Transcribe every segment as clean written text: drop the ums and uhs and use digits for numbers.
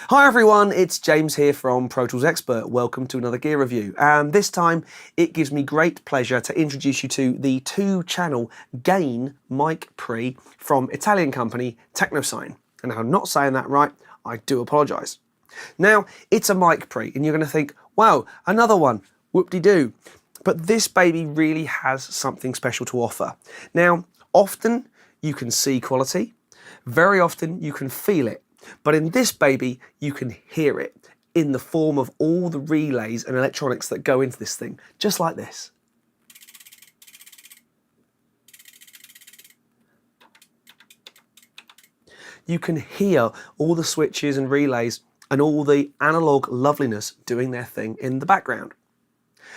Hi everyone, it's James here from Pro Tools Expert. Welcome to another gear review. And this time it gives me great pleasure to introduce you to the 2-channel gain mic pre from Italian company Teknosign. And if I'm not saying that right, I do apologise. Now, it's a mic pre and you're going to think, wow, another one, whoop-de-doo. But this baby really has something special to offer. Now, often you can see quality, very often you can feel it. But in this baby, you can hear it in the form of all the relays and electronics that go into this thing, just like this. You can hear all the switches and relays and all the analog loveliness doing their thing in the background.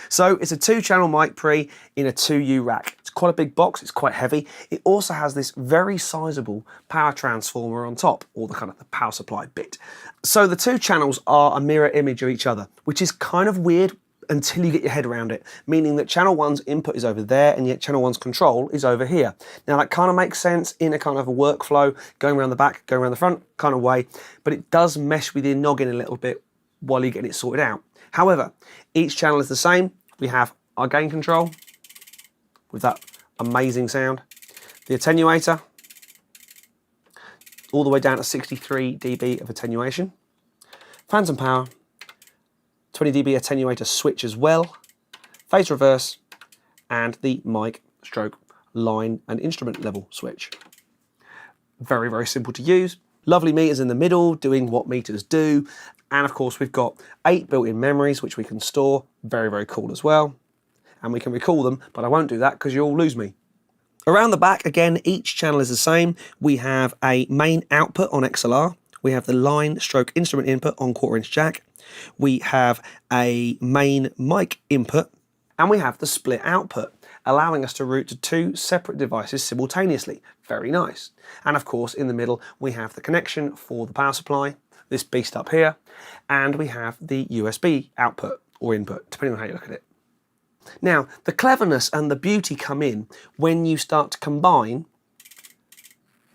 So it's a 2-channel mic pre in a 2U rack. It's quite a big box, it's quite heavy. It also has this very sizable power transformer on top, or the kind of the power supply bit. So the 2 channels are a mirror image of each other, which is kind of weird until you get your head around it, meaning that channel 1's input is over there and yet channel 1's control is over here. Now that kind of makes sense in a kind of a workflow, going around the back, going around the front kind of way, but it does mesh with your noggin a little bit while you're getting it sorted out. However, each channel is the same. We have our gain control with that amazing sound, the attenuator, all the way down to 63 dB of attenuation, phantom power, 20 dB attenuator switch as well, phase reverse, and the mic stroke line and instrument level switch. Very, very simple to use. Lovely meters in the middle doing what meters do. And of course we've got 8 built-in memories which we can store, very, very cool as well. And we can recall them, but I won't do that because you'll lose me. Around the back, again, each channel is the same. We have a main output on XLR. We have the line stroke instrument input on 1/4" jack. We have a main mic input, and we have the split output, allowing us to route to 2 separate devices simultaneously. Very nice. And of course, in the middle, we have the connection for the power supply, this beast up here, and we have the USB output or input, depending on how you look at it. Now, the cleverness and the beauty come in when you start to combine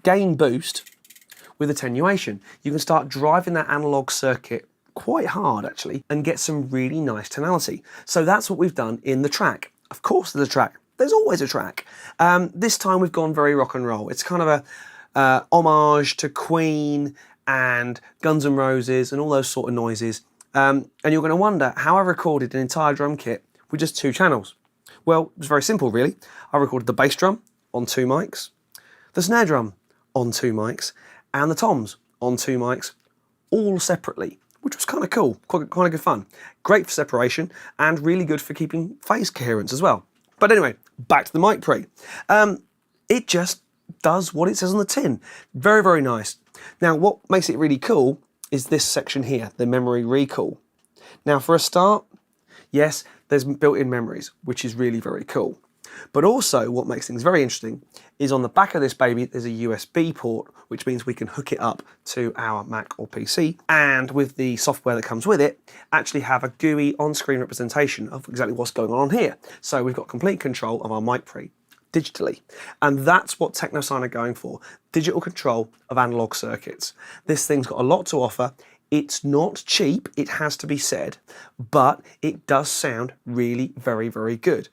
gain boost with attenuation. You can start driving that analog circuit quite hard, actually, and get some really nice tonality. So that's what we've done in the track. Of course there's a track. There's always a track. This time we've gone very rock and roll. It's kind of a homage to Queen and Guns N' Roses and all those sort of noises. And you're going to wonder how I recorded an entire drum kit with just 2 channels. Well, it's very simple really. I recorded the bass drum on 2 mics, the snare drum on 2 mics, and the toms on 2 mics, all separately, which was kind of cool, quite good fun. Great for separation and really good for keeping phase coherence as well. But anyway, back to the mic pre. It just does what it says on the tin. Very, very nice. Now, what makes it really cool is this section here, the memory recall. Now, for a start, yes, there's built-in memories, which is really very cool. But also, what makes things very interesting is on the back of this baby, there's a USB port, which means we can hook it up to our Mac or PC. And with the software that comes with it, actually have a GUI on-screen representation of exactly what's going on here. So we've got complete control of our mic pre digitally. And that's what Teknosign are going for, digital control of analog circuits. This thing's got a lot to offer. It's not cheap, it has to be said, but it does sound really very, very good.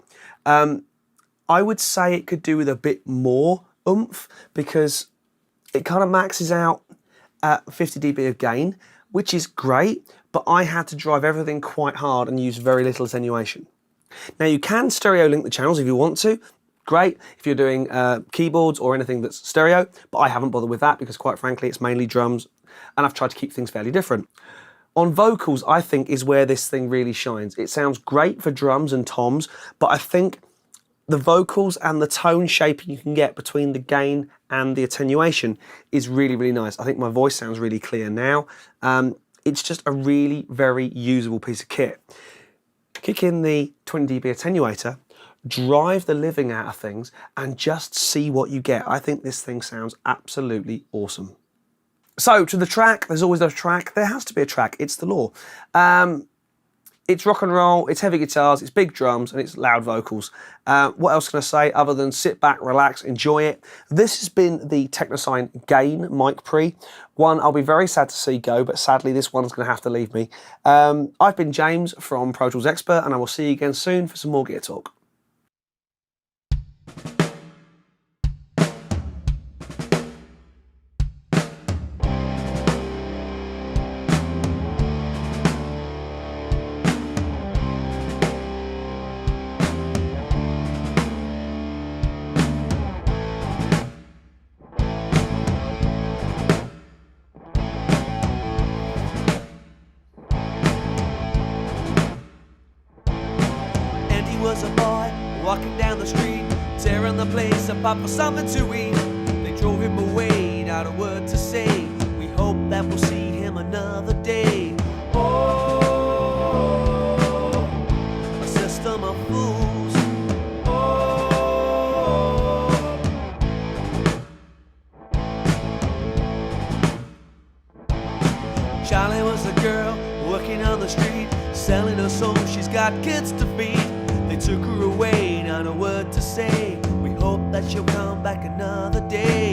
I would say it could do with a bit more oomph because it kind of maxes out at 50 dB of gain, which is great, but I had to drive everything quite hard and use very little attenuation. Now you can stereo link the channels if you want to. Great if you're doing keyboards or anything that's stereo, but I haven't bothered with that because quite frankly it's mainly drums and I've tried to keep things fairly different. On vocals, I think is where this thing really shines. It sounds great for drums and toms, but I think the vocals and the tone shaping you can get between the gain and the attenuation is really, really nice. I think my voice sounds really clear now. It's just a really very usable piece of kit. Kick in the 20 dB attenuator, drive the living out of things and just see what you get. I think this thing sounds absolutely awesome. So to the track, there's always a track. There has to be a track, it's the law. It's rock and roll, it's heavy guitars, it's big drums, and it's loud vocals. What else can I say other than sit back, relax, enjoy it? This has been the Teknosign Gain Mic Pre. One I'll be very sad to see go, but sadly this one's going to have to leave me. I've been James from Pro Tools Expert, and I will see you again soon for some more gear talk. Was a boy walking down the street, tearing the place apart for something to eat. They drove him away, not a word to say. We hope that we'll see him another day. Oh, a system of fools. Oh, Charlie was a girl working on the street, selling her soul, she's got kids to feed. They took her away, not a word to say. We hope that she'll come back another day.